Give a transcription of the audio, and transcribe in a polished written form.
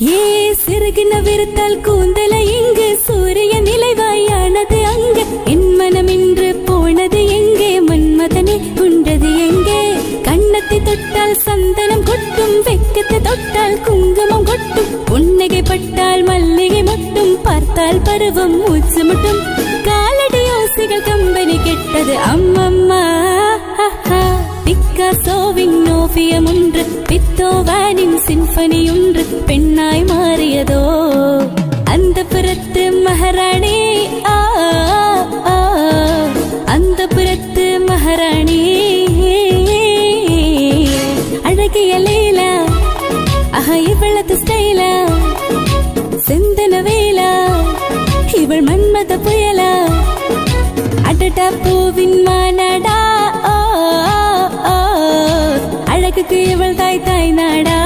ஏ சிறுகின விருத்தால் கூந்தல இங்கு சூரிய நிலைவாயானது அங்கு என் மனம் இன்று போனது எங்கே மன்மதனே உண்டது எங்கே கண்ணத்தை தொட்டால் சந்தனம் கொட்டும் வெக்கத்தை தொட்டால் குங்குமம் கொட்டும் புன்னகை பட்டால் மல்லிகை மொட்டும் பார்த்தால் பருவம் மூச்சு முட்டும் காலடி யோசிகள் கம்பெனி கெட்டது அம்மம்மா பிக்காசோவின் ஓவியம் ஒன்று பித்தோவானின் சிம்பனி ஒன்று பெண்ணாய் மாறியதோ அந்த புறத்து மகாராணி அந்த புறத்து மகாராணி அழகிய லீலா இவளது ஸ்டைலா சிந்தன வேலா இவள் மன்மத புயலா அடடா பூவின் மாநாடா அழகுக்கு இவள் தாய் தாய் நாடா